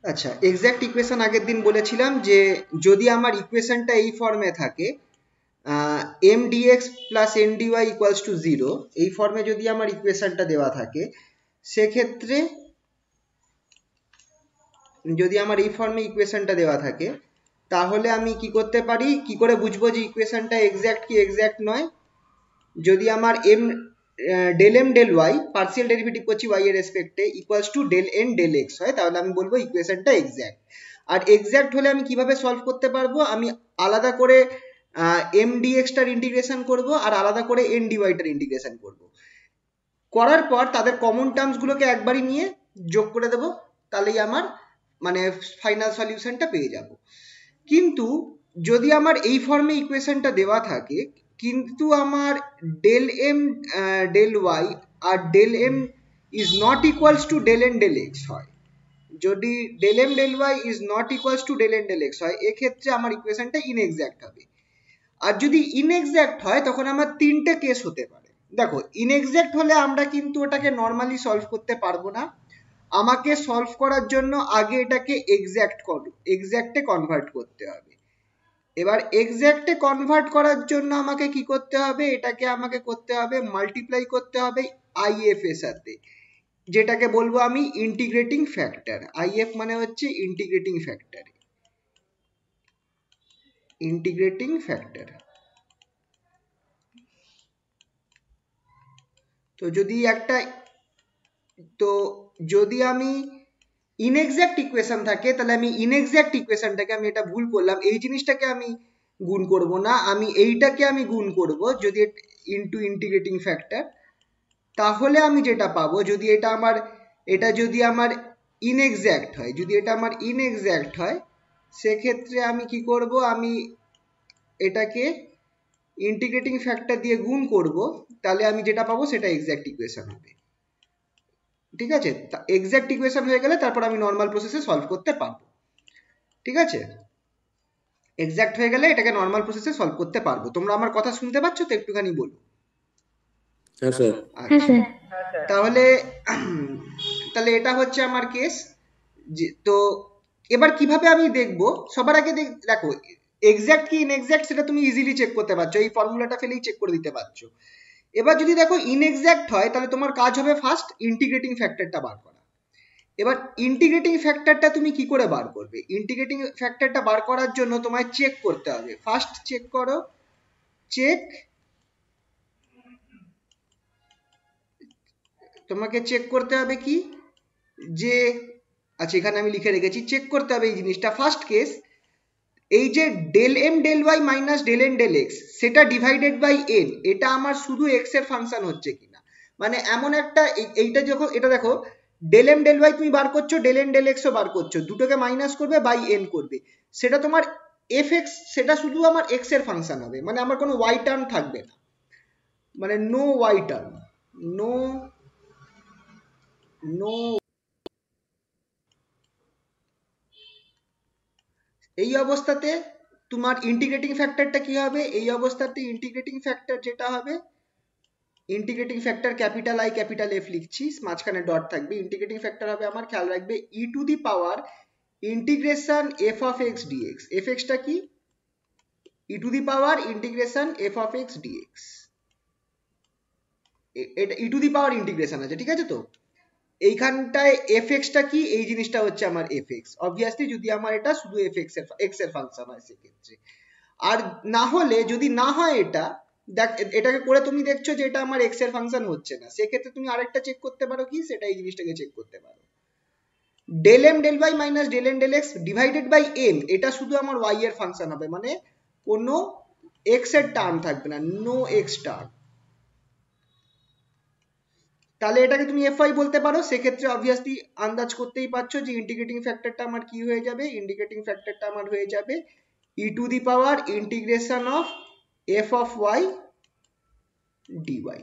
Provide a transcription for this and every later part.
আচ্ছা, exact equation আগের দিন বলেছিলাম যে যদি আমার ইকুয়েশনটা এই ফর্মে থাকে, m dx plus n dy equals to zero, এই ফর্মে যদি আমার ইকুয়েশনটা দেওয়া থাকে, সেক্ষেত্রে যদি আমার এই ফর্মে ইকুয়েশনটা দেওয়া থাকে, তাহলে আমি কি করতে পারি, কি করে বুঝবো যে ইকুয়েশনটা এক্সাক্ট কি এক্সাক্ট নয়? যদি আমার M del M del Y partial derivative করছি ওয়াই এর রেসপেক্টে equals to del N del x হয়, তাহলে আমি বলবো ইকুয়েশনটা এক্সাক্ট। আর এক্সাক্ট হলে আমি কিভাবে সলভ করতে পারবো? আমি আলাদা করে এম ডিএক্সটার ইন্টিগ্রেশন করব আর আলাদা করে এন ডিওয়াইটার ইন্টিগ্রেশন করব, করার পর তাদের কমন টার্মসগুলোকে একবারই নিয়ে যোগ করে দেবো, তাহলেই আমার মানে ফাইনাল সলিউশনটা পেয়ে যাব। কিন্তু যদি আমার এই ফর্মে ইকুয়েশনটা দেওয়া থাকে, কিন্তু আমার ডেল এম ডেল ওয়াই আর del m is not equals to del N del x হয়, যদি del M del y is not equals to del N del x হয়, এক্ষেত্রে আমার ইকুয়েশনটা ইনএক্সাক্ট হবে। আর যদি ইনএক্সাক্ট হয় তখন আমার তিনটে কেস হতে পারে। দেখো, ইনএক্সাক্ট হলে আমরা কিন্তু ওটাকে নর্মালি সলভ করতে পারবো না, আমাকে সলভ করার জন্য আগে এটাকে এক্সাক্টে কনভার্ট করতে হবে। এবার এক্সাক্টে কনভার্ট করার জন্য আমাকে কি করতে হবে, এটাকে আমাকে করতে হবে মাল্টিপ্লাই করতে হবে আইএফ এর সাথে, যেটাকে বলবো আমি ইন্টিগ্রেটিং ফ্যাক্টর। আইএফ মানে হচ্ছে ইন্টিগ্রেটিং ফ্যাক্টর, ইন্টিগ্রেটিং ফ্যাক্টর। তো যদি আমি ইনএক্সাক্ট ইকুয়েশন থাকে, তাহলে আমি ইনএক্সাক্ট ইকুয়েশনটাকে, আমি এটা ভুল করলাম, এই জিনিসটাকে আমি গুণ করব না, আমি এইটাকে আমি গুণ করব যদি ইনটু ইন্টিগ্রেটিং ফ্যাক্টর। তাহলে আমি যেটা পাবো, এটা যদি আমার ইনএক্সাক্ট হয়, যদি এটা আমার ইনএক্সাক্ট হয়, সেক্ষেত্রে আমি কি করব, আমি এটাকে ইন্টিগ্রেটিং ফ্যাক্টর দিয়ে গুণ করব, তাহলে আমি যেটা পাবো সেটা এক্সাক্ট ইকুয়েশন হবে। ঠিক আছে, এক্সাক্ট ইকুয়েশন হয়ে গেলে তারপর আমি নর্মাল প্রসেসে সলভ করতে পারবো। ঠিক আছে, এক্সাক্ট হয়ে গেলে এটাকে নর্মাল প্রসেসে সলভ করতে পারবো। তোমরা আমার কথা শুনতে পাচ্ছ তো? একটুখানি বলো। হ্যাঁ স্যার। হ্যাঁ আচ্ছা, স্যার। তাহলে তাহলে এটা হচ্ছে আমার কেস। তো এবার কিভাবে আমি দেখবো, সবার আগে দেখো এক্সাক্ট কি ইনএক্সাক্ট সেটা তুমি ইজিলি চেক করতে পারছো, এই ফর্মুলাটা ফেলেই চেক করে দিতে পারছো। এবার যদি দেখো ইনএক্সাক্ট হয়, তাহলে তোমার কাজ হবে ফার্স্ট ইন্টিগ্রেটিং ফ্যাক্টরটা বার করা। এবার ইন্টিগ্রেটিং ফ্যাক্টরটা তুমি কি করে বার করবে? ইন্টিগ্রেটিং ফ্যাক্টরটা বার করার জন্য তোমায় চেক করতে হবে। ফার্স্ট চেক করো, চেক, তোমাকে চেক করতে হবে কি, যে আচ্ছা এখানে আমি লিখে রেখেছি, চেক করতে হবে এই জিনিসটা। ফার্স্ট কেস, এই যে del M del y minus del N del x সেটা ডিভাইডেড বাই এন, এটা আমার শুধু এক্স এর ফাংশন হচ্ছে কিনা। মানে এমন একটা, এইটা যখন এটা দেখো, ডেল এম ডেল ওয়াই তুমি বার করছো, ডেল এন ডেল এক্সও বার করছো, দুটোকে মাইনাস করবে বাই এন করবে, সেটা তোমার এফ এক্স, সেটা শুধু আমার এক্স এর ফাংশন হবে, মানে আমার কোনো ওয়াই টার্ম থাকবে না, মানে no y term, no no. এই অবস্থাতে তোমার ইন্টিগ্রেটিং ফ্যাক্টরটা কি হবে? এই অবস্থাতে ইন্টিগ্রেটিং ফ্যাক্টর যেটা হবে, integrating factor capital I capital F লিখছি, মাঝখানে ডট থাকবে, ইন্টিগ্রেটিং ফ্যাক্টর হবে আমার, খেয়াল রাখবে, E to the power integration F of X DX. F এক্সটা কি? E to the power integration F of X DX, এটা E to the power integration আছে, ঠিক আছে? তো এইখানটায় এফ এক্সটা কি? এই জিনিসটা হচ্ছে আমার এফ এক্স, অবভিয়াসলি যদি আমার এটা শুধু এক্স এর ফাংশন হয় সেক্ষেত্রে। আর না হলে, যদি না হয় এটা, দেখ এটাকে করে তুমি দেখছো যে এটা আমার এক্স এর ফাংশন হচ্ছে না, সেক্ষেত্রে তুমি আরেকটা চেক করতে পারো কি, সেটা এই জিনিসটাকে চেক করতে পারো, del M del y minus del N del x divided by m, এটা শুধু আমার ওয়াই এর ফাংশন হবে, মানে কোনো এক্স এর টার্ম থাকবে না, নো এক্স টার্ম, তাহলে এটাকে তুমি এফ ওয়াই বলতে পারো। সেক্ষেত্রে অবভিয়াসলি আন্দাজ করতেই পারছো যে ইন্টিগ্রেটিং ফ্যাক্টরটা আমার কি হয়ে যাবে, ইন্টিগ্রেটিং ফ্যাক্টরটা আমার হয়ে যাবে E to the power integration of F of Y DY.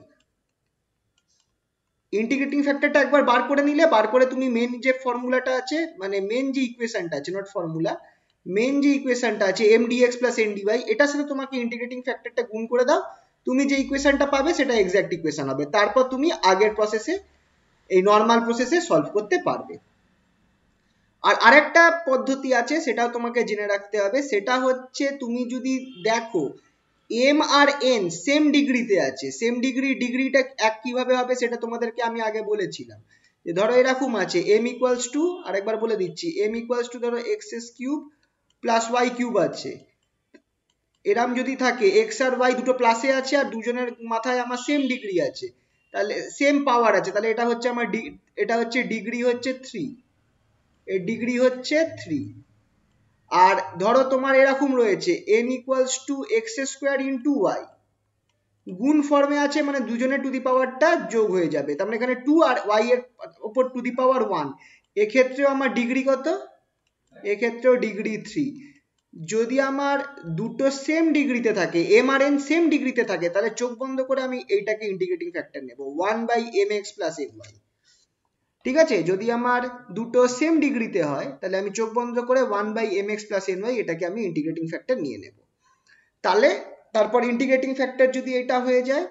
Integrating ফ্যাক্টরটা একবার বার করে নিলে, বার করে তুমি মেন যে ফর্মুলাটা আছে, মানে মেন যে ইকুয়েশনটা আছে, নট ফর্মুলা, মেন যে ইকুয়েশনটা আছে m dx plus n dy, এটার সাথে তোমাকে ইন্টিগ্রেটিং ফ্যাক্টরটা গুণ করে দাও, তুমি যে ইকুয়েশনটা পাবে সেটা এক্সাক্ট ইকুয়েশন হবে, তারপর তুমি আগের প্রসেসে, এই নর্মাল প্রসেসে সলভ করতে পারবে। আর আরেকটা পদ্ধতি আছে, সেটাও তোমাকে জেনে রাখতে হবে, সেটা হচ্ছে তুমি যদি দেখো এম আর এন সেম ডিগ্রিতে আছে, সেম ডিগ্রিটা এক কিভাবে হবে সেটা তোমাদেরকে আমি আগে বলেছিলাম। যে ধরো এরকম আছে এম ইকুয়ালস টু, আরেকবার বলে দিচ্ছি, এম ইকুয়ালস টু ধরো x s cube plus Y cube আছে, এরম যদি থাকে এক্স আর ওয়াই দুটো প্লাসে আছে আর দুজনের মাথায় আমার সেম ডিগ্রি আছে, তাহলে সেম পাওয়ার আছে, তাহলে এটা হচ্ছে আমার এটা হচ্ছে ডিগ্রি হচ্ছে 3, এর ডিগ্রি হচ্ছে 3। আর ধরো তোমার এরকম রয়েছে n equals to x square into y, গুণ ফর্মে আছে, মানে দুজনের টু দি পাওয়ারটা যোগ হয়ে যাবে, তার মানে এখানে 2 আর y এর উপর টু দি পাওয়ার 1, এক্ষেত্রেও আমার ডিগ্রি কত, এক্ষেত্রেও ডিগ্রি 3। যদি আমার দুটো সেম ডিগ্রিতে থাকে, এম আর এন সেম ডিগ্রিতে থাকে, তাহলে চোখ বন্ধ করে আমি এইটাকে ইন্টিগ্রেটিং ফ্যাক্টর নেব 1/mx প্লাস my। ঠিক আছে, যদি আমার দুটো সেম ডিগ্রিতে হয় তাহলে আমি চোখ বন্ধ করে 1/mx প্লাস my এটাকে আমি ইন্টিগ্রেটিং ফ্যাক্টর নিয়ে নেব। তাহলে তারপর ইন্টিগ্রেটিং ফ্যাক্টর যদি এটা হয়ে যায়,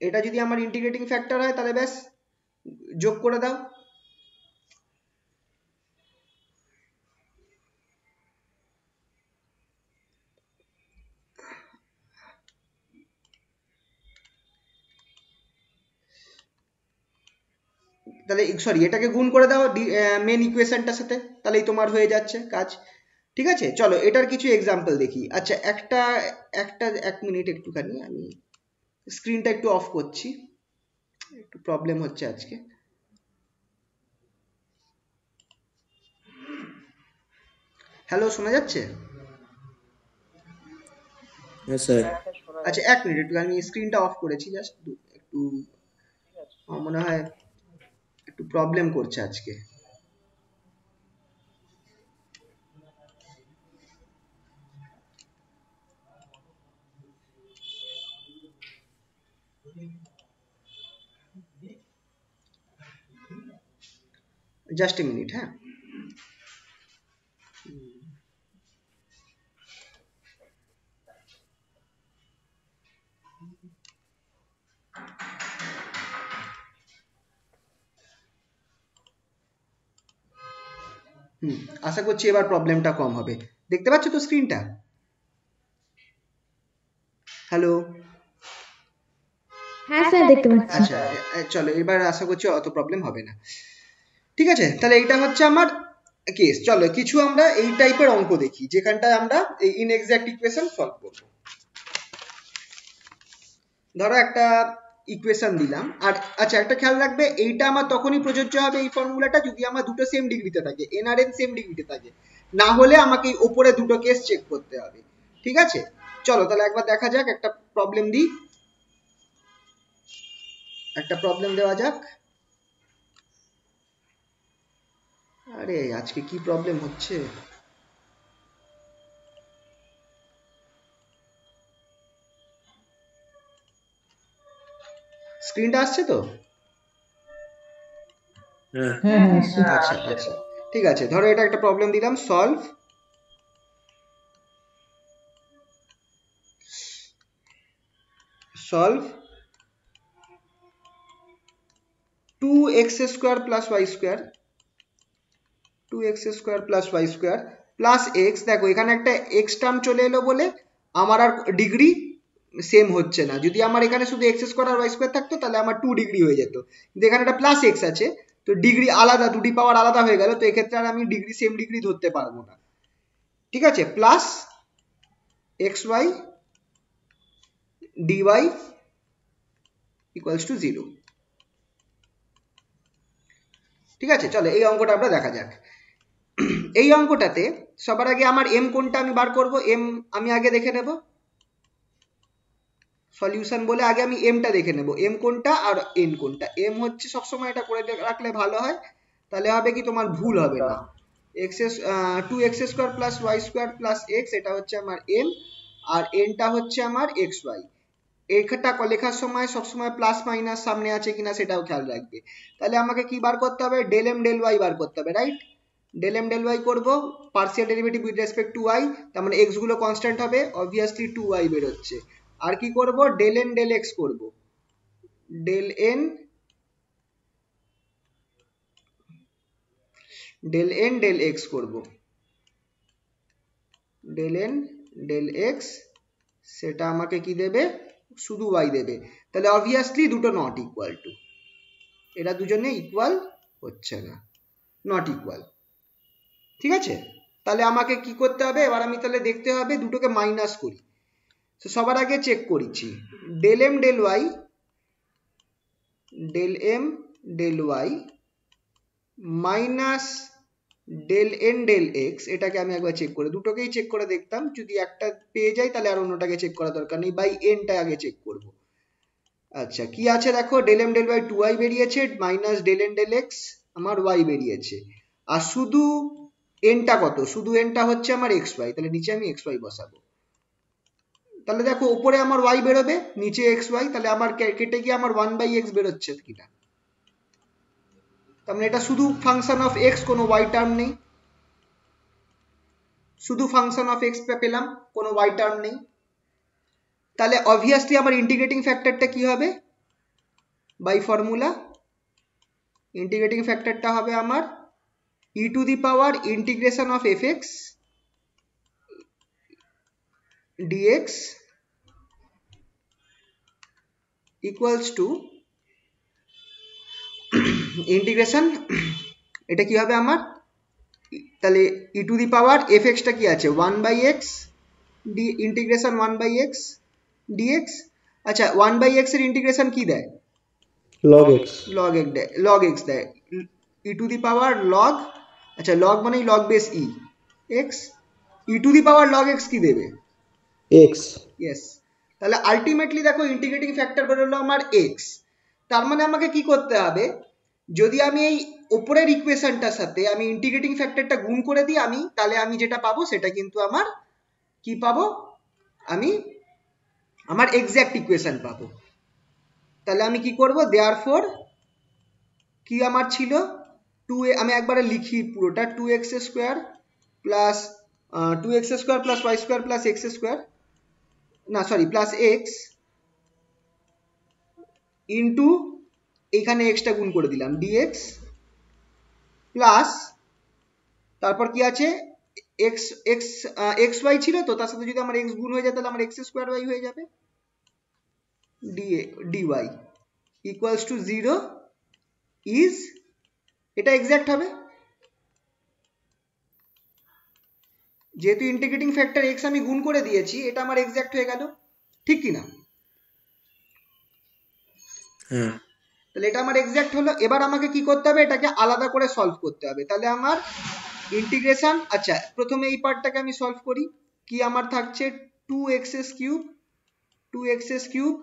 এটা যদি আমার ইন্টিগ্রেটিং ফ্যাক্টর হয় তাহলে ব্যাস যোগ করে দাও। তাহলে সরি, এটাকে গুণ করে দাও মেন ইকুয়েশনটার সাথে, তাহলেই তোমার হয়ে যাচ্ছে কাজ। ঠিক আছে, চলো এটার কিছু এক্সাম্পল দেখি। আচ্ছা একটা একটা এক মিনিট একটুখানি আমি স্ক্রিনটা একটু অফ করছি, একটু প্রবলেম হচ্ছে আজকে। হ্যালো, শোনা যাচ্ছে? হ্যাঁ স্যার। আচ্ছা এক মিনিট একটু, আমি স্ক্রিনটা অফ করেছি জাস্ট একটু, আমার মনে হয় একটু প্রবলেম করছে আজকে। জাস্ট এ মিনিট, হ্যাঁ। আশা করছি এবার প্রবলেমটা কম হবে। দেখতে পাচ্ছ তো স্ক্রিনটা? হ্যালো? হ্যাঁ স্যার, দেখতে পাচ্ছি। আচ্ছা চলো এবার আশা করছি অত প্রবলেম হবে না। ঠিক আছে, তাহলে এইটা হচ্ছে আমার কেস। চলো কিছু আমরা এই টাইপের অঙ্ক দেখি যেখানটায় আমরা এই ইনএক্সাক্ট ইকুয়েশন সলভ করব। ধরো একটা ইকুয়েশন দিলাম, আর আচ্ছা একটা খেয়াল রাখবে, এইটা আমার তখনই প্রযোজ্য হবে এই ফর্মুলাটা যদি আমার দুটো সেম ডিগ্রিতে থাকে, এন আর এন সেম ডিগ্রিতে থাকে, না হলে আমাকে ওপরে দুটো কেস চেক করতে হবে। ঠিক আছে, চলো তাহলে একবার দেখা যাক, একটা প্রবলেম দিই, একটা প্রবলেম দেওয়া যাক। আরে আজকে কি প্রবলেম হচ্ছে! স্ক্রিনটা আসছে তো? হ্যাঁ হ্যাঁ হ্যাঁ আসছে। আচ্ছা আচ্ছা ঠিক আছে, ধরো এটা একটা প্রবলেম দিলাম, solve solve 2x square plus y square, 2x square plus y square plus x. দেখো এখানে একটা এক্স টার্ম চলে এলো বলে আমার আর ডিগ্রি সেম হচ্ছে না। যদি আমার এখানে শুধু এক্স স্কোয়ার আর ওয়াই স্কোয়ার থাকতো তাহলে আমার 2 ডিগ্রি হয়ে যেত, কিন্তু এখানে একটা প্লাস এক্স আছে, তো ডিগ্রি আলাদা, দুটি পাওয়ার আলাদা হয়ে গেল, তো এক্ষেত্রে আর আমি ডিগ্রি সেম ডিগ্রি ধরতে পারবো না। ঠিক আছে, plus x y dy equals to 0। ঠিক আছে, চলো এই অঙ্কটা আমরা দেখা যাক। এই অঙ্কটাতে সবার আগে আমার এম কোনটা আমি বার করব, এম আমি আগে দেখে নেব, সলিউশন বলে আগে আমি এমটা দেখে নেব, এম কোনটা আর এন কোনটা। এম হচ্ছে সবসময় এটা করে রাখলে ভালো হয়, তাহলে হবে কি তোমার ভুল হবে না। X 2x square plus y square plus x, এটা হচ্ছে আমার এম, আর এনটা হচ্ছে আমার এক্স ওয়াই। এটা লেখার সময় সবসময় প্লাস মাইনাস সামনে আছে কিনা সেটাও খেয়াল রাখবে। তাহলে আমাকে কি বার করতে হবে, ডেল এম ডেল ওয়াই বার করতে হবে, right? Del M del Y করবো, partial derivative with respect to Y, তার মানে এক্স গুলো কনস্ট্যান্ট হবে, অবভিয়াসলি 2y বেরোচ্ছে। আর কি করব, ডেল এন ডেল এক্স করবো, del N del N del x করব, ডেল এন ডেল এক্স, সেটা আমাকে কি দেবে, শুধু ওয়াই দেবে। তাহলে অবভিয়াসলি দুটো নট ইকুয়াল টু, এরা দুজনে ইকুয়াল হচ্ছে না, নট ইকুয়াল। ঠিক আছে, তাহলে আমাকে কি করতে হবে, এবার আমি তাহলে দেখতে হবে দুটোকে মাইনাস করি। তো সবার আগে চেক করেছি del M del y, del M del y minus del N del x, এটাকে আমি একবার চেক করে, দুটোকেই চেক করে দেখতাম, যদি একটা পেয়ে যাই তাহলে আর অন্যটাকে চেক করা দরকার নেই, বাই এনটা আগে চেক করব। আচ্ছা কি আছে দেখো, del M del y 2y বেরিয়েছে, minus del N del x আমার y বেরিয়েছে, আর শুধু এনটা কত, শুধু এনটা হচ্ছে আমার এক্স ওয়াই, তাহলে নিচে আমি এক্স ওয়াই বসাবো। তাহলে দেখো উপরে আমার y বেরোবে, নিচে এক্স ওয়াই, তাহলে আমার কেটে গিয়ে আমার 1/x বেরোচ্ছে কিনা, তার মানে এটা শুধু ফাংশন অফ এক্স, কোনো y টার্ম নেই, শুধু ফাংশন অফ এক্স পেলাম, কোনো y টার্ম নেই। তাহলে অবভিয়াসলি আমার ইন্টিগ্রেটিং ফ্যাক্টরটা কি হবে, বাই ফর্মুলা ইন্টিগ্রেটিং ফ্যাক্টরটা হবে আমার E to the power integration of F X DX equals to integration, এটা কি হবে আমার, তাহলে E to the power F এক্সটা কি আছে 1/x D integration 1/x dx. আচ্ছা 1/x এর ইন্টিগ্রেশন কি দেয়, log x, log x দেয়, log x দেয়, ই টু দি পাওয়ার log, আচ্ছা log মানেই log base E x, E to the power log x কি দেবে, x, ইয়েস। তাহলে আলটিমেটলি দেখো ইন্টিগ্রেটিং ফ্যাক্টর বেরোলো আমার এক্স। তার মানে আমাকে কি করতে হবে, যদি আমি এই উপরের ইকুয়েশনটার সাথে আমি ইন্টিগ্রেটিং ফ্যাক্টরটা গুণ করে দিই আমি, তাহলে আমি যেটা পাবো সেটা কিন্তু আমার কি পাবো, আমি আমার এক্সাক্ট ইকুয়েশন পাবো। তাহলে আমি কি করব, দেয়ারফর কি আমার ছিল 2, আমি একবারে লিখি পুরোটা, 2x square plus 2x square plus y square plus x square, না সরি প্লাস এক্স ইন্টু, এইখানে এক্সটা গুণ করে দিলাম ডিএক্স, প্লাস তারপর কি আছে এক্স এক্স এক্স ওয়াই ছিল, তো তার সাথে যদি আমার এক্স গুণ হয়ে যায় তাহলে আমার এক্স স্কোয়ার ওয়াই হয়ে যাবে, ডিওয়াই ইকুয়ালস টু 0 ইজ, এটা এক্সাক্ট হবে, যেহেতু ইন্টিগ্রেটিং ফ্যাক্টর এক্স আমি গুণ করে দিয়েছি, এটা আমার এক্সাক্ট হয়ে গেল, ঠিক কি না? হ্যাঁ, তাহলে এটা আমার এক্সাক্ট হলো। এবার আমাকে কি করতে হবে, এটাকে আলাদা করে সলভ করতে হবে। তাহলে আমার ইন্টিগ্রেশন, আচ্ছা প্রথমে এই পার্টটাকে আমি সলভ করি, কি আমার থাকছে 2x cube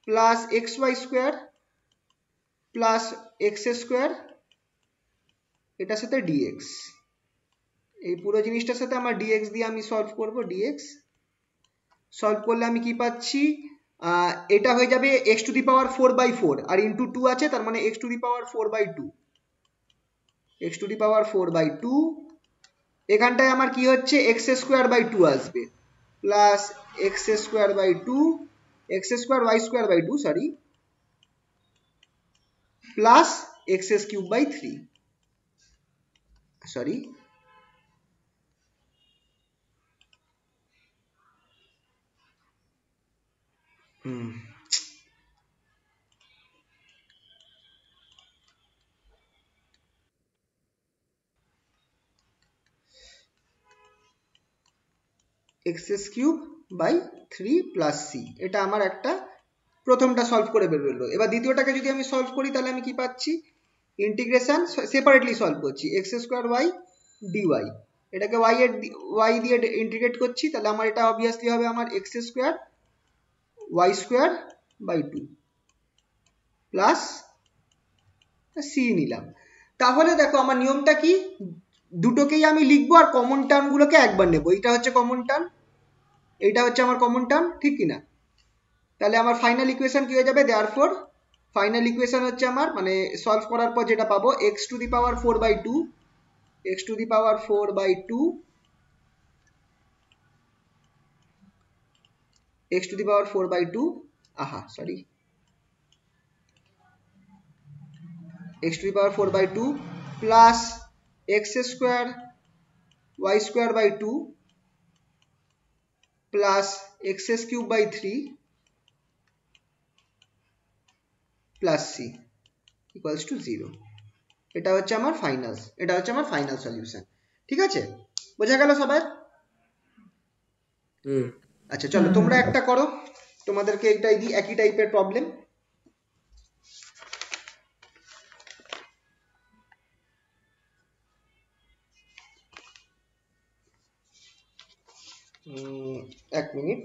plus x Y square plus x square, এটার সাথে ডিএক্স, এই পুরো জিনিসটার সাথে আমার ডিএক্স দিয়ে আমি সলভ করব, ডিএক্স সলভ করলে আমি কি পাচ্ছি, এটা হয়ে যাবে x টু দি পাওয়ার 4/4 আর ইন্টু 2 আছে, তার মানে x to the power 4/2, x to the power 4/2, এখানটায় আমার কি হচ্ছে x স্কোয়ার বাই 2 আসবে, plus x square by 2, x square y square by 2 sorry, plus x cube by 3, sorry x cube by 3 plus c, এটা আমার একটা প্রথমটা solve করে বেরোলো। এবার দ্বিতীয়টাকে যদি আমি সলভ করি তাহলে আমি কি পাচ্ছি, ইন্টিগ্রেশন সেপারেটলি সলভ করছি, এক্স স্কোয়ার ওয়াই ডিওয়াই, এটাকে ওয়াই দিয়ে ইন্টিগ্রেট করছি, তাহলে আমার এটা অবভিয়াসলি হবে আমার x square y square by 2 plus c নিলাম। তাহলে দেখো আমার নিয়মটা কি, দুটোকেই আমি লিখবো আর কমন টার্মগুলোকে একবার নেবো, এইটা হচ্ছে কমন টার্ম, এইটা হচ্ছে আমার কমন টার্ম, ঠিক কিনা? তাহলে আমার ফাইনাল ইকুয়েশন কি হয়ে যাবে, দেয়ারফর ফাইনাল ইকুয়েশন হচ্ছে আমার, মানে সলভ করার পর যেটা পাবো, x to the power 4/2, x to the power 4/2, x to the power 4/2, আহা sorry, x to the power 4/2 plus x square y square by 2 plus x cube by 3 plus c equals to 0। এটা হচ্ছে আমার final solution. ঠিক আছে, বোঝা গেল সবার? আচ্ছা চলো তোমরা একটা করো, তোমাদেরকে এইটাই দিই, একই টাইপের প্রবলেম। এক মিনিট।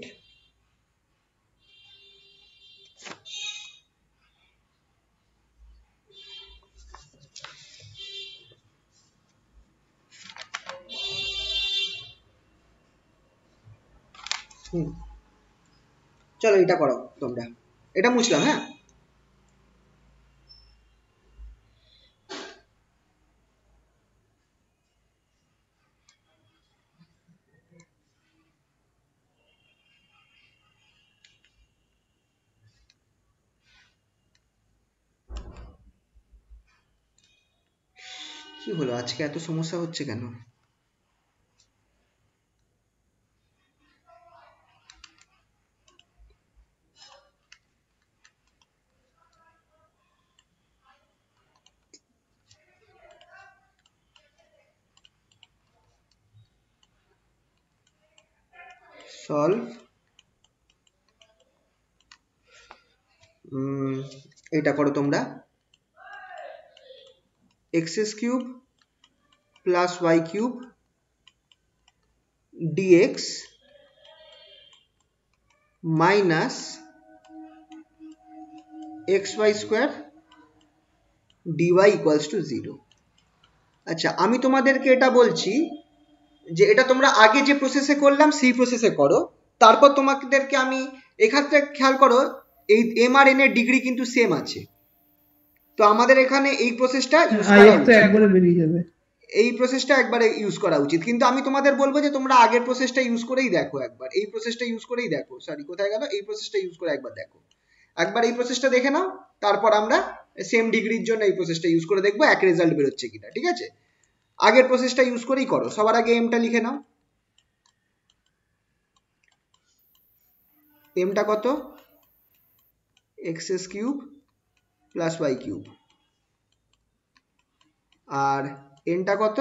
চলো এটা করো তোমরা, এটা মুছলাম। হ্যাঁ কি হলো আজকে এত সমস্যা হচ্ছে কেন? সলভ এটা করো তোমরা, x cube plus y cube dx minus xy square dy equals to 0। আচ্ছা আমি তোমাদেরকে এটা বলছি যে এটা তোমরা আগে যে প্রসেসে করলাম সেই প্রসেসে করো, তারপর তোমাদেরকে আমি এখান থেকে খেয়াল করো এই m আর n এর ডিগ্রি কিন্তু সেম আছে, তো আমাদের এখানে এই প্রসেসটা একবারে ইউজ করা উচিত। কিন্তু আমি তোমাদের বলবো যে তোমরা আগের প্রসেসটা ইউজ করেই দেখো, একবার এই প্রসেসটা ইউজ করেই দেখো, সরি কোথায় গেল, এই প্রসেসটা ইউজ করে একবার দেখো, একবার এই প্রসেসটা দেখে নাও, তারপর আমরা সেম ডিগ্রির জন্য এই প্রসেসটা ইউজ করে দেখবো এক রেজাল্ট বেরোচ্ছে কিনা। ঠিক আছে, আগের প্রসেসটা ইউজ করেই করো। সবার আগে এমটা লিখে নাও। এমটা কত? X cube plus Y cube, আর এনটা কত?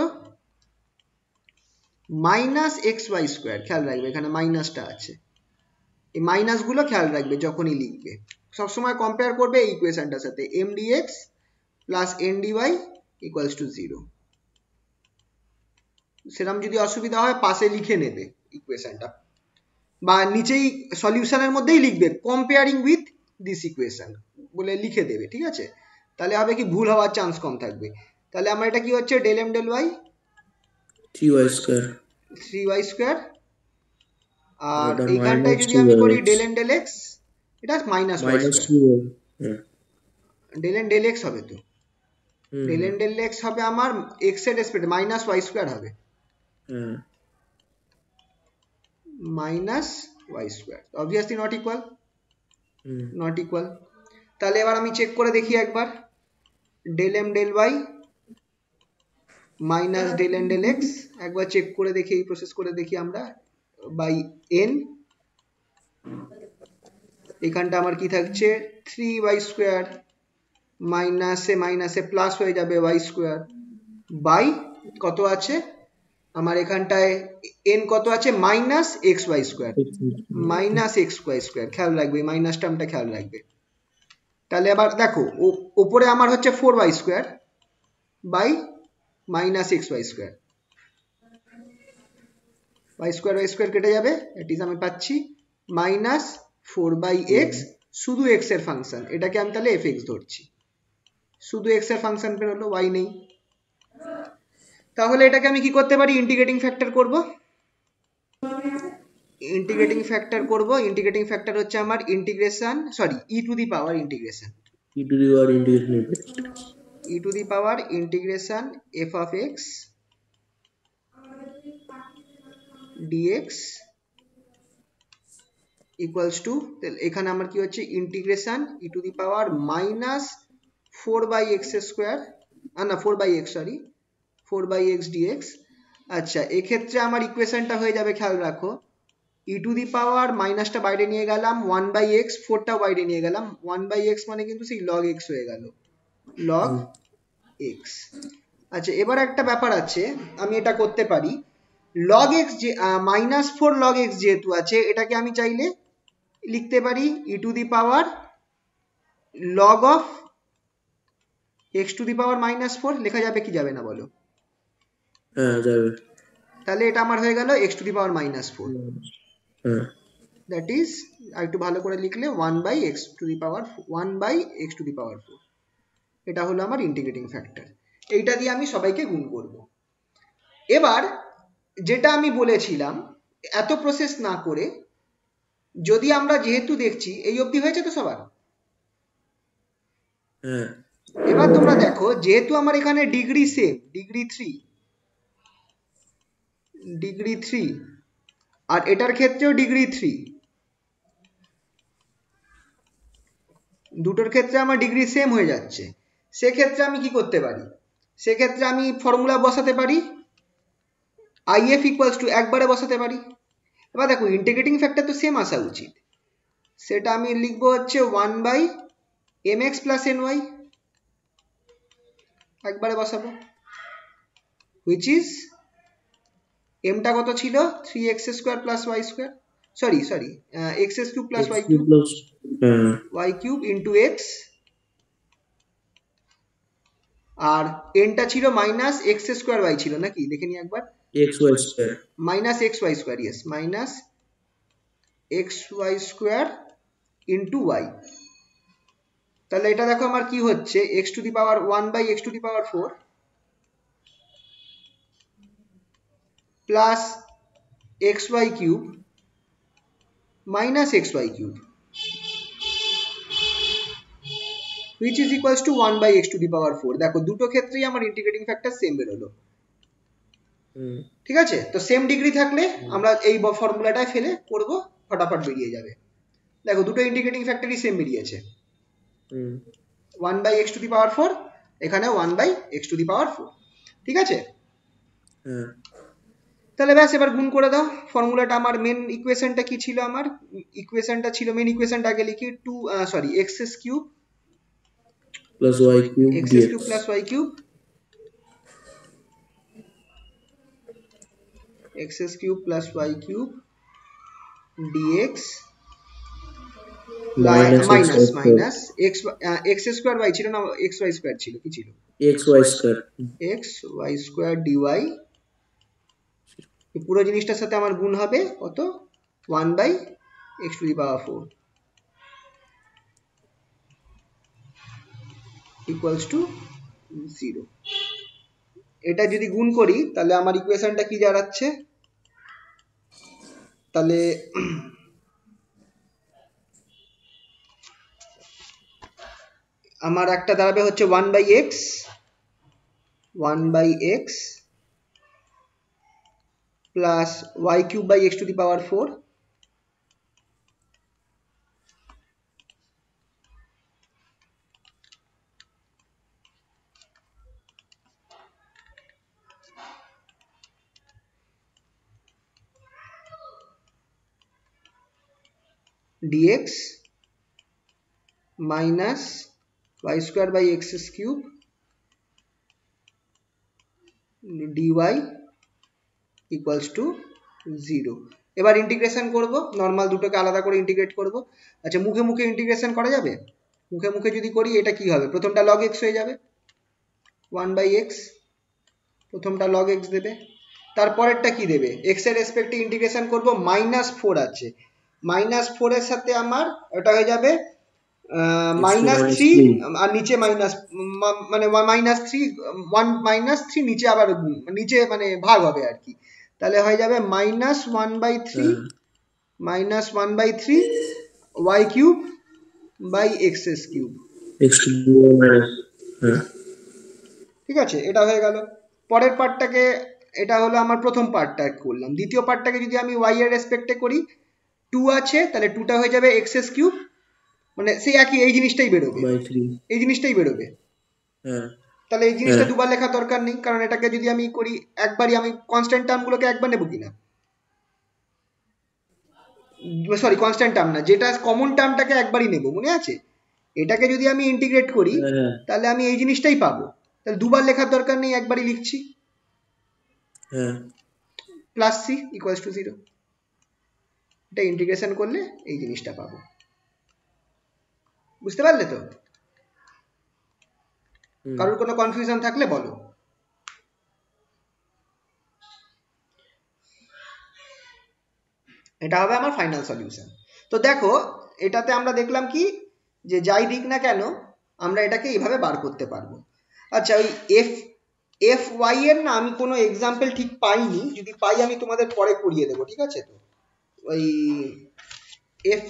Minus x Y square. খেয়াল রাখবে এখানে মাইনাসটা আছে, এই মাইনাসগুলো খেয়াল রাখবে যখনই লিখবে, সবসময় কম্পেয়ার করবে এই ইকুয়েশনটার সাথে, m dx plus n dy equals to 0। সেরকম যদি অসুবিধা হয় পাশে লিখে নেবে ইকুয়েশনটা, বা নিচেই সলিউশনের মধ্যেই লিখবে কম্পেয়ারিং উইথ দিস ইকুয়েশন বলে লিখে দেবে। ঠিক আছে, তাহলে হবে কি ভুল হওয়ার চান্স কম থাকবে। তাহলে আমার এটা কি হচ্ছে, del M del Y 3y square, আর এইখানটায় যদি আমি করি ডেল এন ডেল এক্স, এটা minus Y square, del N del X হবে, তো ডেল এন ডেল এক্স হবে আমার এক্স এর রেসপেক্টে মাইনাস ওয়াই স্কোয়ার হবে, minus Y square, obviously not equal. তাহলে এবার আমি চেক করে দেখি একবার, del M del y minus del N del x, একবার চেক করে দেখি, এই প্রসেস করে দেখি আমরা, বাই এন, এখানটা আমার কি থাকছে 3y স্কোয়ার, মাইনাসে প্লাস হয়ে যাবে y স্কোয়ার, বাই কত আছে আমার এখানটায় n কত আছে, minus x Y square, minus x Y square. খেয়াল রাখবে মাইনাস টার্মটা খেয়াল রাখবে। তাহলে আবার দেখো ওপরে আমার হচ্ছে 4y square by minus x Y square, y square কেটে যাবে, ইট ইজ আমি পাচ্ছি মাইনাস 4/x, শুধু x এর ফাংশন, এটাকে আমি তাহলে fx ধরছি, শুধু x এর ফাংশন বেরোলো, y নেই। তাহলে এটাকে আমি কি করতে পারি, ইন্টিগ্রেটিং ফ্যাক্টর করব। ইন্টিগ্রেটিং ফ্যাক্টর হচ্ছে আমার integration, sorry E to the power integration f of x dx equals to, এখানে আমার কি হচ্ছে integration E to the power minus 4/x square, না 4/x, সরি 4/x dx। আচ্ছা, এক্ষেত্রে আমার ইকুয়েশনটা হয়ে যাবে, খেয়াল রাখো, e টু দি পাওয়ার মাইনাসটা বাইরে নিয়ে গেলাম, 1/x, 4টাও বাইরে নিয়ে গেলাম, 1/x মানে কিন্তু সেই log x হয়ে গেল, log x। আচ্ছা, এবার একটা ব্যাপার আছে, আমি এটা করতে পারি, log x যে -4 log x যেহেতু আছে, এটাকে আমি চাইলে লিখতে পারি e to the power log of x to the power -4। লেখা যাবে কি যাবে না বলো? হ্যাঁ যাবে। তাহলে এটা আমার হয়ে গেল x টু দি পাওয়ার -4। হ্যাঁ দ্যাট ইজ, আর একটু ভালো করে লিখলে 1/x two the power 1/x two the power 4। এটা হলো আমার ইন্টিগ্রেটিং ফ্যাক্টর। এইটা দিয়ে আমি সবাইকে গুণ করব। এবার যেটা আমি বলেছিলাম, এত প্রসেস না করে যদি আমরা, যেহেতু দেখছি এই অবধি হয়েছে তো সবার, হ্যাঁ এবার তোমরা দেখো, যেহেতু আমার এখানে ডিগ্রি সেম, ডিগ্রি 3 আর এটার ক্ষেত্রেও ডিগ্রি 3, দুটোর ক্ষেত্রে আমার ডিগ্রি সেম হয়ে যাচ্ছে, সেক্ষেত্রে আমি কি করতে পারি? সেক্ষেত্রে আমি ফর্মুলা বসাতে পারি, if ইকুয়ালস টু একবারে বসাতে পারি। এবার দেখো, ইন্টিগ্রেটিং ফ্যাক্টর তো সেম আসা উচিত, সেটা আমি লিখবো হচ্ছে 1/mx প্লাস ny, একবারে বসাবো, হুইচ ইজ, এমটা কত ছিল, 3x² plus y square, sorry x³ plus y cube, y cube into x, আর এনটা ছিল মাইনাস x² y ছিল নাকি, দেখে নি একবার, xy² minus xy square, yes, minus xy² into y। তাহলে এটা দেখো আমার কি হচ্ছে, x to the power 1/x two the power 4 plus xy cube minus xy cube, which is equals to 1/x to the power 4। দেখো, দুটো ক্ষেত্রেই আমার ইন্টিগ্রেটিং ফ্যাক্টর সেম বেরোলো। ঠিক আছে, তো সেম ডিগ্রি থাকলে আমরা এই ফর্মুলাটায় ফেলে করব, ফটাফট বেরিয়ে যাবে। দেখো, দুটো ইন্টিগ্রেটিং ফ্যাক্টরই সেম বেরিয়েছে, 1/x to the power 4, এখানে 1/x to the power 4। ঠিক আছে, তাহলে ব্যাস, এবার গুণ করে দাও। ফর্মুলাটা আমার, মেন ইকুয়েশনটা কি ছিল, আমার ইকুয়েশনটা ছিল, মেন ইকুয়েশনটা আগে লিখি, x³ plus y cube x³ plus y cube, x³ plus y cube dx minus x² y ছিল না, xy² ছিল, কি ছিল, xy² dy, পুরো জিনিসটার সাথে আমার গুণ হবে কত, 1/x to the power 4 equals to 0। এটা যদি গুণ করি তাহলে আমার ইকুয়েশনটা কি দাঁড়াচ্ছে, তাহলে আমার একটা দাঁড়াবে হচ্ছে 1/x plus y cube by x to the power 4 dx minus y² by x³ dy equals to 0। এবার ইন্টিগ্রেশন করব, নর্মাল দুটোকে আলাদা করে ইন্টিগ্রেট করব। আচ্ছা, মুখে মুখে ইন্টিগ্রেশন করা যাবে? মুখে মুখে যদি করি, এটা কি হবে, প্রথমটা log x হয়ে যাবে, 1/x, প্রথমটা log x দেবে, তারপরেরটা কি দেবে, x এর রেসপেক্টে ইন্টিগ্রেশন করব, -4 আছে, -4 এর সাথে আমার এটা হয়ে যাবে -3, আর নিচে মাইনাস, মানে -3 নিচে আবার নিচে মানে ভাগ হবে আর কি, তাহলে হয়ে যাবে -1/3 y কিউব বাই x³ ঠিক আছে, এটা হয়ে গেল। পরের পার্টটাকে, এটা হলো আমার প্রথম পার্টটা করলাম, দ্বিতীয় পার্টটাকে যদি আমি y এর রেসপেক্টে করি, 2 আছে, তাহলে 2টা হয়ে যাবে x³ মানে সেই একই, এই জিনিসটাই বেরোবে, এই জিনিসটাই বেরোবে। তাহলে এই জিনিসটা দুবার লেখার দরকার নেই, কারণ এটাকে যদি আমি করি একবারই, আমি কনস্ট্যান্ট টার্মগুলোকে একবার নেব কিনা, সরি কনস্ট্যান্ট টার্ম না, যেটা কমন টার্মটাকে একবারই নেব, মনে আছে? এটাকে যদি আমি ইন্টিগ্রেট করি তাহলে আমি এই জিনিসটাই পাবো, তাহলে দুবার লেখার দরকার নেই, একবারই লিখছি। প্লাস সি ইকুয়ালস টু 0, এটা ইন্টিগ্রেশন করলে এই জিনিসটা পাবো। বুঝতে পারলে তো? কারোর কোনো কনফিউশন থাকলে বলো। এটা হবে আমার ফাইনাল সলিউশন। তো দেখো এটাতে আমরা দেখলাম কি, যে যাই দিক না কেন আমরা এটাকে এইভাবে বার করতে পারবো। আচ্ছা, ওই এফ ওয়াই এর না আমি কোনো এক্সাম্পল ঠিক পাইনি, যদি পাই আমি তোমাদের পরে করিয়ে দেবো, ঠিক আছে? তো ওই এফ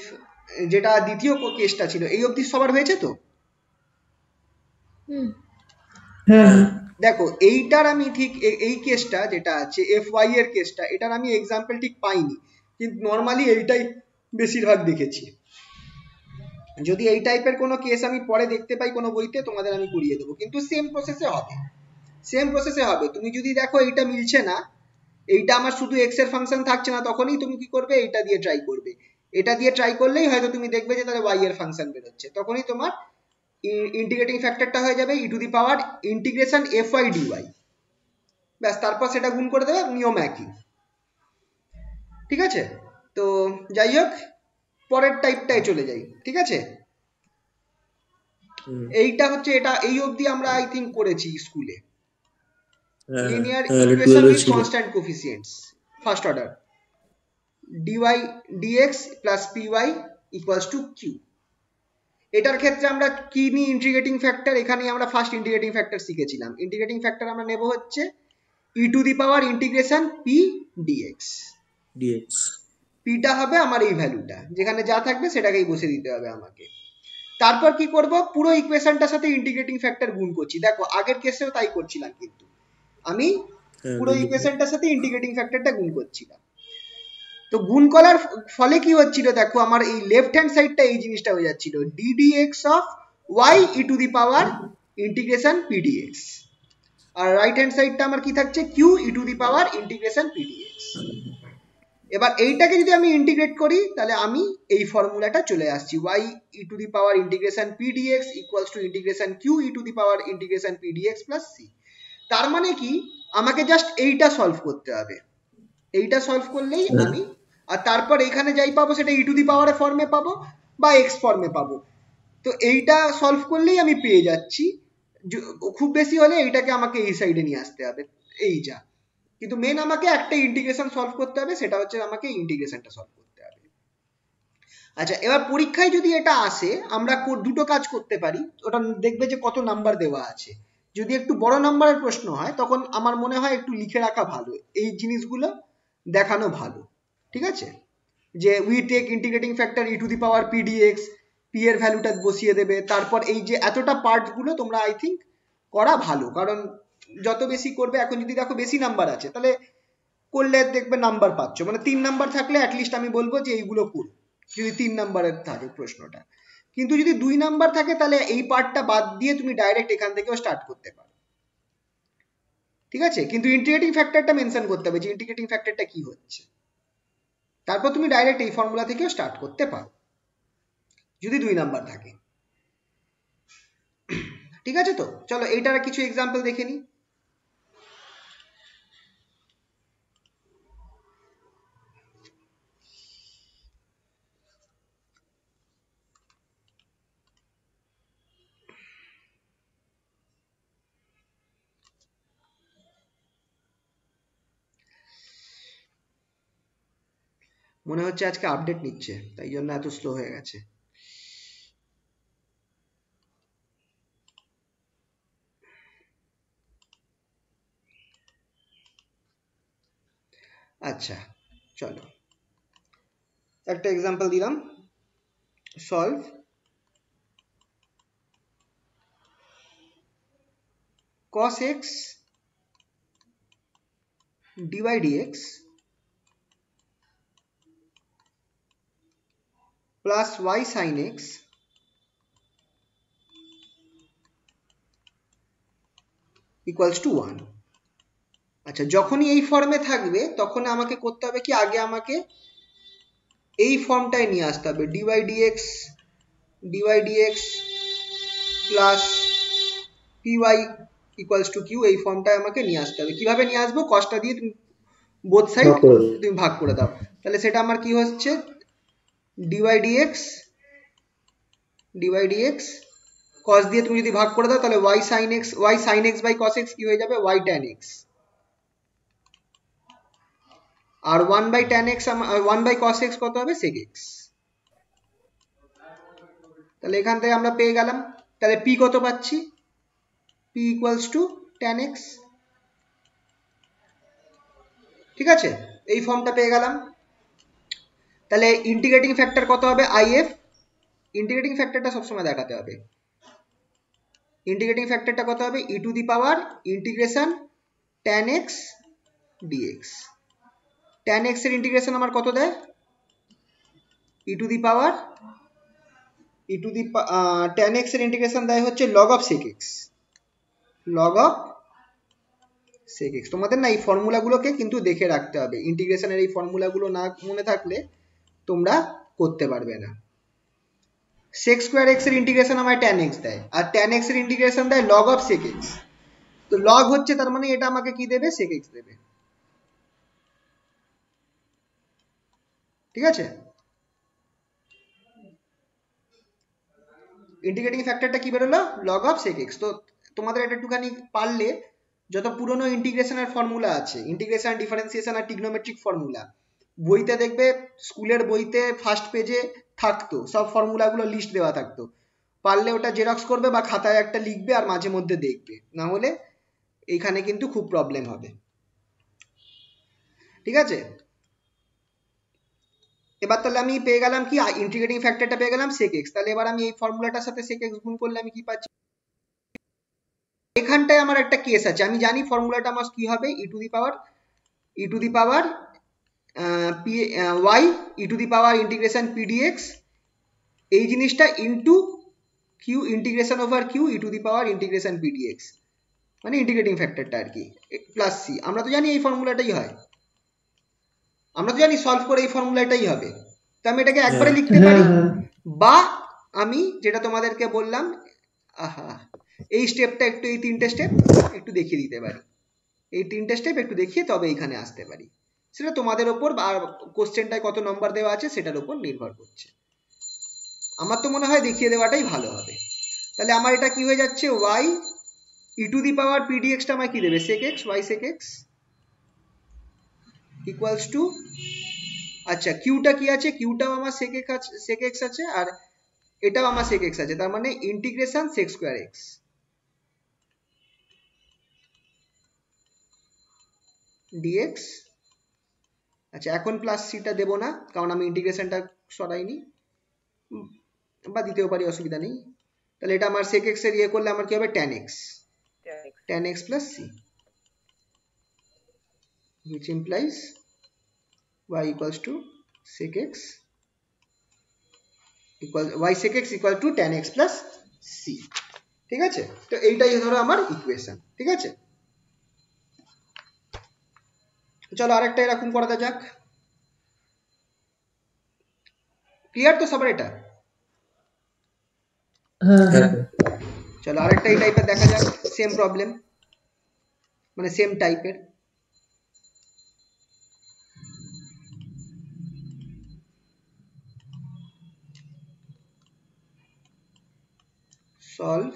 যেটা দ্বিতীয় কেসটা ছিল, এই অবধি সবার হয়েছে তো? দেখো এইটার আমি ঠিক এই কেসটা যেটা আছে এফ ওয়াই এর কেসটা, এটার আমি এক্সাম্পল ঠিক পাইনি, কিন্তু নর্মালি এইটাই বেশিরভাগ দেখেছি। যদি এই টাইপের কোনো কেস আমি পরে দেখতে পাই কোনো বইতে, তোমাদের আমি করিয়ে দেবো, কিন্তু সেম প্রসেসে হবে, সেম প্রসেসে হবে। তুমি যদি দেখো এইটা মিলছে না, এইটা আমার শুধু এক্স এর ফাংশন থাকছে না, তখনই তুমি কি করবে, এইটা দিয়ে ট্রাই করবে। এটা দিয়ে ট্রাই করলেই হয়তো তুমি দেখবে যে তাহলে ওয়াই এর ফাংশন বেরোচ্ছে, তখনই তোমার ইন্টিগ্রেটিং ফ্যাক্টরটা হয়ে যাবে E to the power integration F Y DY, ব্যাস, তারপর সেটা গুণ করে দেবে, নিয়ম একই। ঠিক আছে? তো যাই হোক, পরের টাইপটায় চলে যাই, ঠিক আছে? এইটা হচ্ছে, এটা এই অবধি আমরা আই থিঙ্ক করেছি স্কুলে, linear equation with constant coefficients, first order, dy dx plus py equals two q। এটার ক্ষেত্রে আমরা কি নিই, ইন্টিগ্রেটিং ফ্যাক্টর। এখানে আমরা ফার্স্ট ইন্টিগ্রেটিং ফ্যাক্টর শিখেছিলাম। ইন্টিগ্রেটিং ফ্যাক্টর আমরা নেব হচ্ছে E to the power integration P DX. পিটা হবে আমার এই ভ্যালুটা, যেখানে যা থাকবে সেটাকেই বসে দিতে হবে আমাকে। তারপর কি করব, পুরো ইকুয়েশনটার সাথে ইন্টিগ্রেটিং ফ্যাক্টর গুণ করছি। দেখো আগের কেসেও তাই করছিলাম, কিন্তু আমি পুরো ইকুয়েশনটার সাথে ইন্টিগ্রেটিং ফ্যাক্টরটা গুণ করছিলাম। তো গুণ করার ফলে কি হচ্ছিল, দেখো আমার এই লেফট হ্যান্ড সাইডটা এই জিনিসটা হয়ে যাচ্ছিল ddx of y E to the power integration pdx, আর রাইট হ্যান্ড সাইডটা আমার কি থাকছে q e to the power integration pdx। এবার এইটাকে যদি আমি ইন্টিগ্রেট করি তাহলে আমি এই ফর্মুলাটা চলে আসছি, y E to the power integration pdx equals to integration q e to the power integration pdx plus c। তার মানে কি, আমাকে জাস্ট এইটা সলভ করতে হবে, এইটা সলভ করলেই আমি, আর তারপর এখানে যাই পাবো সেটা ই টু দি পাওয়ার ফর্মে পাবো বা এক্স ফর্মে পাবো। তো এইটা সলভ করলেই আমি পেয়ে যাচ্ছি, খুব বেশি হলে এইটাকে আমাকে এই সাইডে নিয়ে আসতে হবে, এই যা। কিন্তু মেন আমাকে একটা ইন্টিগ্রেশন সলভ করতে হবে, সেটা হচ্ছে আমাকে ইন্টিগ্রেশনটা সলভ করতে হবে। আচ্ছা, এবার পরীক্ষায় যদি এটা আসে, আমরা দুটো কাজ করতে পারি। ওটা দেখবে যে কত নাম্বার দেওয়া আছে। যদি একটু বড় নাম্বারের প্রশ্ন হয় তখন আমার মনে হয় একটু লিখে রাখা ভালো, এই জিনিসগুলো দেখানো ভালো, ঠিক আছে? যে we take integrating factor e to the power pdx, p এর ভ্যালুটা বসিয়ে দেবে, তারপর এই যে এতটা পার্ট গুলো তোমরা আই থিঙ্ক করা ভালো, কারণ যত বেশি করবে, এখন যদি দেখো বেশি নাম্বার আছে তাহলে করলে দেখবে নাম্বার পাচ্ছ, মানে 3 নাম্বার থাকলে অ্যাটলিস্ট আমি বলবো যে এইগুলো করো, যদি 3 নাম্বারের থাকে প্রশ্নটা। কিন্তু যদি 2 নাম্বার থাকে তাহলে এই পার্টটা বাদ দিয়ে তুমি ডাইরেক্ট এখান থেকেও স্টার্ট করতে পারো, ঠিক আছে? কিন্তু ইন্টিগ্রেটিং ফ্যাক্টরটা মেনশন করতে হবে যে ইন্টিগ্রেটিং ফ্যাক্টরটা কি হচ্ছে, তারপর তুমি ডাইরেক্ট এই ফর্মুলা থেকেও স্টার্ট করতে পারো যদি 2 নাম্বার থাকে। ঠিক আছে? তো চলো এইটার কিছু এক্সাম্পল দেখে নিই। মনে হচ্ছে আজকে আপডেট নিচ্ছে, তাই জন্য এত স্লো হয়ে গেছে। আচ্ছা চলো একটা এক্সাম্পল দিলাম, solve cos x dy dx plus y sin x equals to 1। আচ্ছা, যখনই এই ফর্মে থাকবে তখন আমাকে করতে হবে কি, আগে আমাকে এই ফর্মটায় নিয়ে আসতে হবে, dy dx plus py equals to q, এই ফর্মটায় আমাকে নিয়ে আসতে হবে। কিভাবে নিয়ে আসবো, কসটা দিয়ে তুমি বোথ সাইড ভাগ করে দাও। তুমি ভাগ করে দাও, তাহলে সেটা আমার কি হচ্ছে, dy dx cos দিয়ে তুমি যদি ভাগ করে দাও তাহলে y sin x by cos x কি হয়ে যাবে, y tan x, আর 1 by tan x 1 by cos x কত হবে, sec x। তাহলে এখান থেকে আমরা পেয়ে গেলাম, তাহলে p কত পাচ্ছি, p equals to tan x। ঠিক আছে, এই ফর্মটা পেয়ে গেলাম। তাহলে ইন্টিগ্রেটিং ফ্যাক্টর কত হবে, if, ইন্টিগ্রেটিং ফ্যাক্টরটা সবসময় দেখাতে হবে, ইন্টিগ্রেটিং ফ্যাক্টরটা কত হবে, e to the power integration tan x dx। tan x এর ইন্টিগ্রেশন আমার কত দেয়, e to the power tan x এর ইন্টিগ্রেশন দেয় হচ্ছে log of sec x, log of sec x। তোমাদের না এই ফর্মুলাগুলোকে কিন্তু দেখে রাখতে হবে, ইন্টিগ্রেশনের এই ফর্মুলাগুলো না মনে থাকলে তোমরা করতে পারবে না। sec স্কয়ার x এর ইন্টিগ্রেশন আমায় tan x দেয়, আর tan x এর ইন্টিগ্রেশন দেয় log of sec x। তো log হচ্ছে তার মানে এটা আমাকে কি দেবে, sec x দেবে। ঠিক আছে, ইন্টিগ্রেটিং ফ্যাক্টরটা কি বেরোলো, log of sec x। তো তোমাদের এটা একটুখানি পারলে, যত পুরনো ইন্টিগ্রেশনের ফর্মুলা আছে, ইন্টিগ্রেশন, ডিফারেন্সিয়েশন আর ট্রিগনোমেট্রিক ফর্মুলা, বইতে দেখবে, স্কুলের বইতে ফার্স্ট পেজে থাকতো, সব ফর্মুলাগুলো লিস্ট দেওয়া থাকতো, পারলে ওটা জেরক্স করবে বা খাতায় একটা লিখবে আর মাঝে মধ্যে দেখবে, না হলে এইখানে কিন্তু খুব প্রবলেম হবে। ঠিক আছে, এবার তাহলে আমি পেয়ে গেলাম কি, ইন্টিগ্রেটিং ফ্যাক্টরটা পেয়ে গেলাম sec x। তাহলে এবার আমি এই ফর্মুলাটার সাথে sec x গুণ করলে আমি কি পাচ্ছি, এখানটায় আমার একটা কেস আছে, আমি জানি ফর্মুলাটা আমার কি হবে, e to the power y e to the power integration p dx, এই জিনিসটা into q integration over q e to the power integration p dx, মানে ইন্টিগ্রেটিং ফ্যাক্টরটা আর কি, প্লাস c। আমরা তো জানি এই ফর্মুলাটাই হয়, আমরা তো জানি সলভ করে এই ফর্মুলাটাই হবে। তো আমি এটাকে একবারে লিখতে পারি, বা আমি যেটা তোমাদেরকে বললাম, এই স্টেপটা একটু, এই তিনটে স্টেপ একটু দেখিয়ে দিতে পারি, এই তিনটে স্টেপ একটু দেখিয়ে তবে এখানে আসতে পারি। সেটা তোমাদের ওপর বা কোশ্চেনটায় কত নম্বর দেওয়া আছে সেটার উপর নির্ভর করছে। আমার তো মনে হয় দেখিয়ে দেওয়াটাই ভালো হবে। তাহলে আমার এটা কি হয়ে যাচ্ছে, y e to the power p dx টা আমায় কি দেবে, sec x, y sec x equals to, আচ্ছা কিউটা কি আছে, কিউটাও আমার sec x আছে, আর এটাও আমার sec x আছে, তার মানে integration sec square x dx। আচ্ছা, এখন প্লাস সিটা দেবো না, কারণ আমি ইন্টিগ্রেশনটা সরাইনি, বা দিতেও পারি, অসুবিধা নেই। তাহলে এটা আমার sec x এর ইয়ে করলে আমার কি হবে, tan x plus c, which implies y equals to sec x y sec x equal to tan x plus c। ঠিক আছে, তো এইটাই ধরো আমার ইকুয়েশন। ঠিক আছে, চলো আরেকটা এরকম করা যাক। ক্লিয়ার তো সবার এটা? চলো আরেকটা এই টাইপের দেখা যাক, সেম প্রবলেম, মানে সেম টাইপের। Solve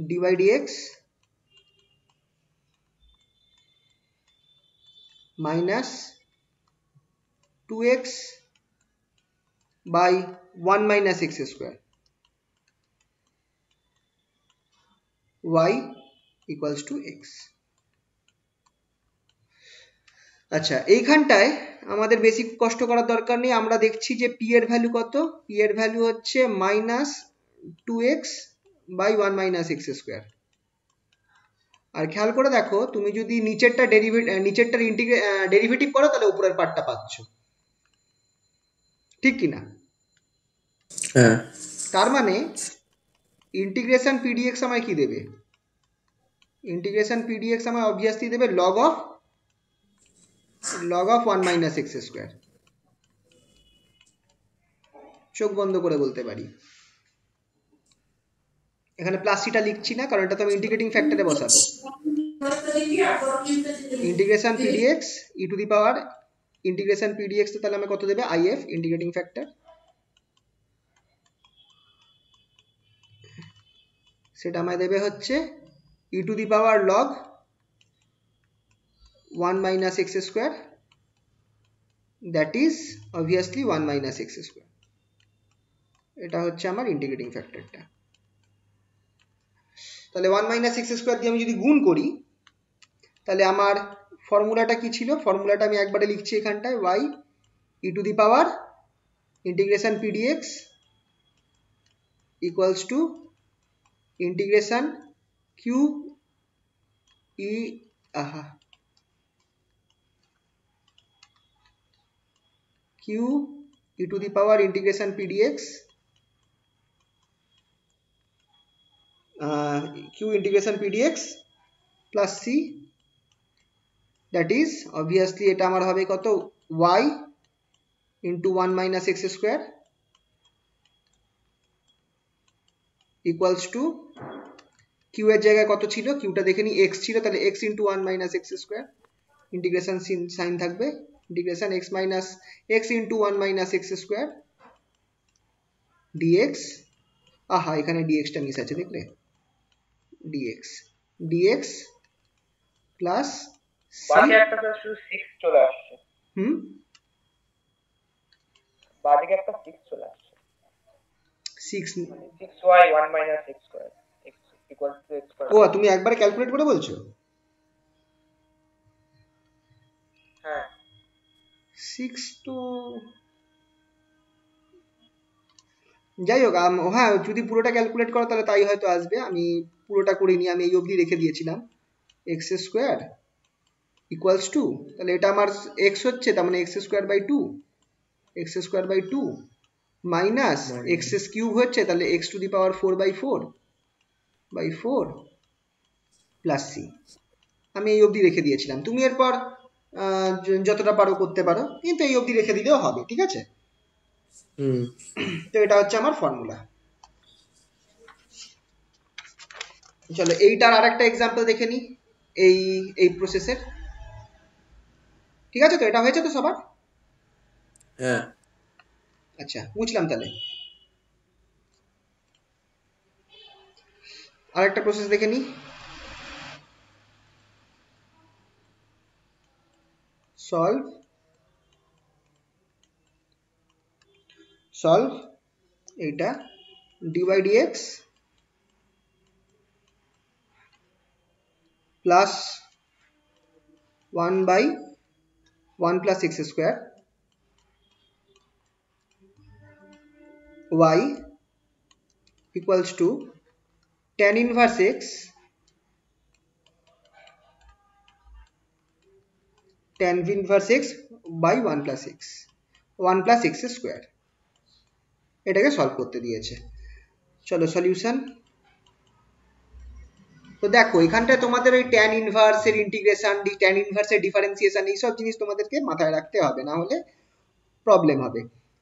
dy dx minus 2x by 1 minus x square y equals to x। আচ্ছা, এইখানটায় আমাদের বেশি কষ্ট করার দরকার নেই, আমরা দেখছি যে p এর ভ্যালু কত, p এর ভ্যালু হচ্ছে minus 2x by 1 minus X square. আর খেয়াল করে দেখো, তুমি যদি নিচেরটা ডেরিভেটিভ করো তাহলে উপরের পার্টটা পাচ্ছ, ঠিক কি না? হ্যাঁ, তার মানে ইন্টিগ্রেশন পিডিএক্স আমায় কি দেবে? ইন্টিগ্রেশন পিডিএক্স আমায় অবভিয়াসলি দেবে log of 1 minus X square. চোখ বন্ধ করে বলতে পারি। এখানে প্লাস সিটা লিখছি না, কারণ এটা তো আমি ইন্টিগ্রেটিং ফ্যাক্টরে বসাবো। Integration PDX E to the power integration PDX, তো তাহলে আমি কত দেবে? আইএফ ইন্টিগ্রেটিং ফ্যাক্টর, সেটা আমায় দেবে হচ্ছে E to the power log 1 minus X square, that is obviously 1 minus X square. এটা হচ্ছে আমার ইন্টিগ্রেটিং ফ্যাক্টরটা। তাহলে 1 মাইনাস এক্স স্কোয়ার দিয়ে আমি যদি গুণ করি, তাহলে আমার ফর্মুলাটা কি ছিল? ফর্মুলাটা আমি একবারে লিখছি এখানটায়, y E to the power integration PDX equals to integration Q E Q E to the power integration PDX q integration pdx plus c, that is obviously এটা আমার হবে কত? y into 1 minus x square equals to q এর জায়গায় কত ছিল? q টা দেখে নি x ছিল, তাহলে x into 1 minus x square, integration sign থাকবে integration x minus x into 1 minus x square dx, এখানে dx টা মিস আছে, দেখলে? dx প্লাস বাকি একটা তো শুধু 6 চলে আসছে। বাকি একটা 6 চলে আসছে। 6y 1 minus x square x equal to x square। ও তুমি একবারে ক্যালকুলেট করে বলছো? হ্যাঁ 6 তো যাই হোক, হ্যাঁ যদি পুরোটা ক্যালকুলেট করো তাহলে তাই হয়তো আসবে। আমি পুরোটা করিনি, আমি এই অবধি রেখে দিয়েছিলাম। এক্স স্কোয়ার ইকুয়ালস টু, তাহলে এটা আমার এক্স হচ্ছে, তার মানে x square by two minus x cube হচ্ছে, তাহলে x to the power 4/4 plus c. আমি এই অবধি রেখে দিয়েছিলাম, তুমি এরপর যতটা পারো করতে পারো, কিন্তু এই অবধি রেখে দিলেও হবে, ঠিক আছে? তো এটা হচ্ছে আমার ফর্মুলা। চলো এইটার আরেকটা এক্সাম্পল দেখে নি এই প্রসেসের, ঠিক আছে? তো এটা হয়েছে তো সবার? হ্যাঁ আচ্ছা বুঝলাম। তাহলে আরেকটা প্রসেস দেখে নি। সলভ এইটা dy dx plus 1/1 plus x square y equals to tan inverse x by 1 plus x square, এটাকে সলভ করতে দিয়েছে। চলো সলিউশন। তো দেখো এখানটায় তোমাদের ওই tan ইনভার্স এর ইন্টিগ্রেশন, tan ইনভার্স এর ডিফারেন্সিয়েশন, এইসব জিনিস তোমাদেরকে মাথায় রাখতে হবে, না হলে প্রবলেম হবে।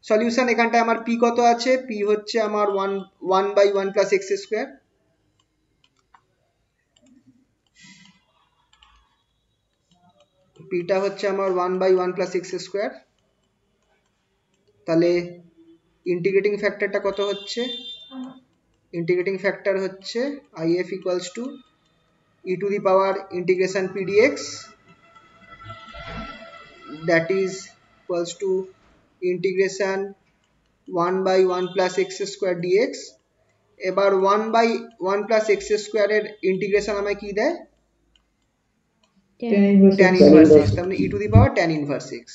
সলিউশন এখানটায় আমার p কত আছে? p হচ্ছে আমার 1/1 plus x square, p টা হচ্ছে আমার 1/1 plus x square। তাহলে ইন্টিগ্রেটিং ফ্যাক্টরটা কত হচ্ছে? ইন্টিগ্রেটিং ফ্যাক্টর হচ্ছে if equals to e to the power integration pdx, that is equals to integration 1/1 plus x square dx। এবার 1/1 plus x square এর integration আমায় কি দেয়? tan inverse x, তার মানে e to the power tan inverse x,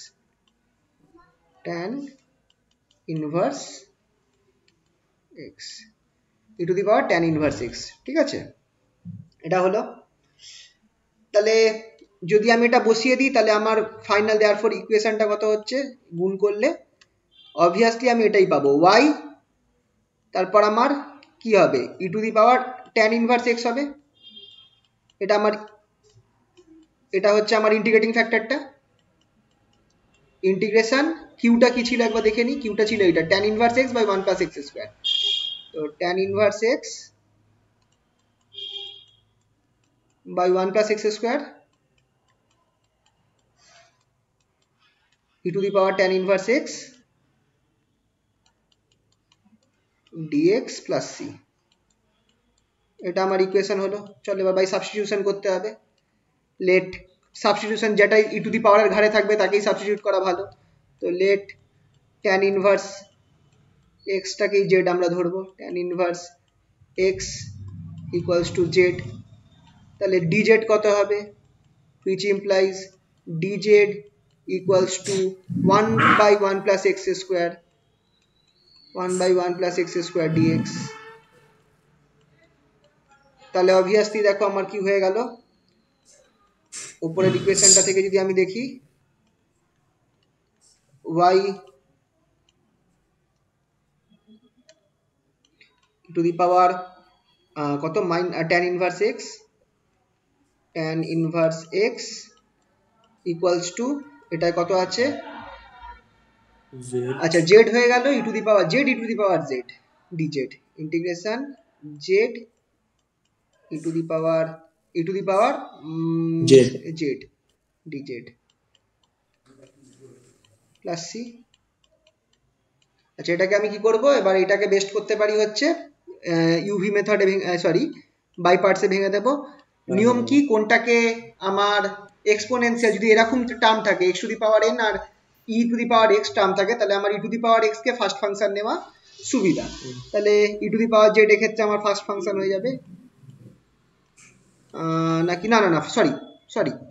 e to the power tan inverse x, ঠিক আছে? এটা হলো। তাহলে যদি আমি এটা বসিয়ে দিই, তাহলে আমার ফাইনাল দেয়ারফর ইকুয়েশনটা কত হচ্ছে? গুণ করলে অবভিয়াসলি আমি এটাই পাবো, y তারপর আমার কি হবে E to the power tan inverse X হবে। এটা হচ্ছে আমার ইন্টিগ্রেটিং ফ্যাক্টরটা। ইন্টিগ্রেশন কিউটা কি ছিল একবার দেখে নি, কিউটা ছিল এটা tan inverse X by 1 plus x square. তো tan inverse X by 1 plus x square e to the power tan inverse x dx plus c। এটা আমার ইকুয়েশন হলো। চলো এবার বাই সাবস্টিটিউশন করতে হবে। লেট সাবস্টিটিউশন যেটা ই টু দি পাওয়ারের ঘাড়ে থাকবে তাকেই সাবস্টিটিউট করা ভালো। তো লেট ট্যান ইনভার্স এক্সটাকেই জেড আমরা ধরবো, tan inverse x equals to Z. তাহলে ডিজেড কত হবে, which implies dz equals to 1 by 1 plus x square, 1 by 1 plus x square dx। তাহলে অবভিয়াসলি দেখো আমার কি হয়ে গেল, উপরের ইকুয়েশনটা থেকে যদি আমি দেখি y টু দি পাওয়ার কত tan inverse x, tan inverse x equals to এটা কত আছে, আচ্ছা z হয়ে গেল e to the power z e to the power z dz integration z e to the power z dz plus c। আচ্ছা এটাকে আমি কি করব, এবার এটাকে বেস্ট করতে পারি হচ্ছে ইউভি মেথডে, সরি বাই পার্টসে ভেঙে দেব। নিয়ম কি, কোনটাকে আমার এক্সপোনেনশিয়াল যদি এরকম টার্ম থাকে x to the power n আর e to the power x term থাকে, তাহলে আমার e to the power x কে ফার্স্ট ফাংশন নেওয়া সুবিধা। তাহলে e to the power z এর ক্ষেত্রে আমার ফার্স্ট ফাংশন হয়ে যাবে, নাকি না সরি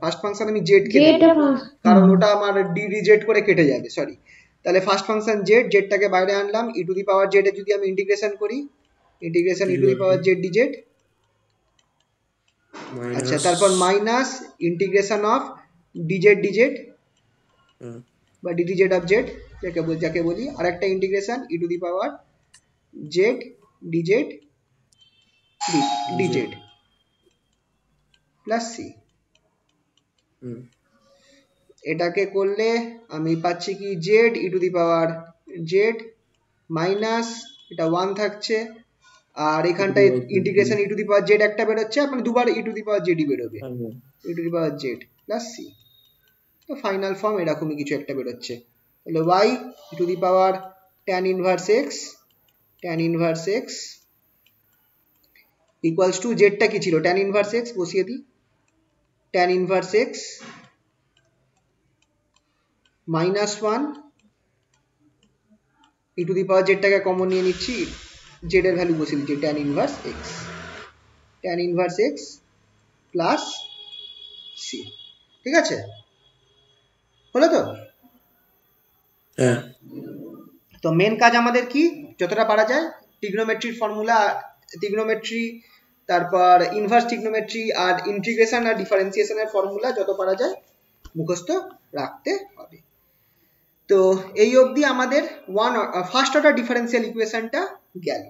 ফার্স্ট ফাংশন আমি z কে নেব কারণ ওটা আমার d z করে কেটে যাবে, সরি। তাহলে ফার্স্ট ফাংশন z টাকে বাইরে আনলাম, e to the power z এর যদি আমি ইন্টিগ্রেশন করি, integration e to the power z dz, আচ্ছা তারপর মাইনাস ইন্টিগ্রেশন অফ dz বা ddz অফ z যাকে বলি, আর একটা integration e to the power z dz plus c। এটাকে করলে আমি পাচ্ছি কি z e to the power z minus এটা 1 থাকছে, আর এখানটায় integration e to the power z একটা বেরোচ্ছে, মানে দুবার e to the power z বেরোবে, e to the power z plus c। তো ফাইনাল ফর্ম এরকমই কিছু একটা বেরোচ্ছে। তাহলে y e to the power tan inverse x equals to z টা কি ছিল, tan inverse x বসিয়ে দিই, tan inverse x minus 1 e to the power z টাকে কমন নিয়ে নিচ্ছি, z এর ভ্যালু বসিয়ে দিচ্ছি tan inverse x plus c। ঠিক আছে, হলো তো? তো মেন কাজ আমাদের কি, যতটা পারা যায় ট্রিগনোমেট্রির ফর্মুলা, ট্রিগনোমেট্রি, তারপর ইনভার্স ট্রিগনোমেট্রি আর ইন্টিগ্রেশন আর ডিফারেন্সিয়েশনের ফর্মুলা যত পারা যায় মুখস্থ রাখতে হবে। তো এই অবধি আমাদের ফার্স্ট অর্ডার ডিফারেন্সিয়াল ইকুয়েশনটা গেল।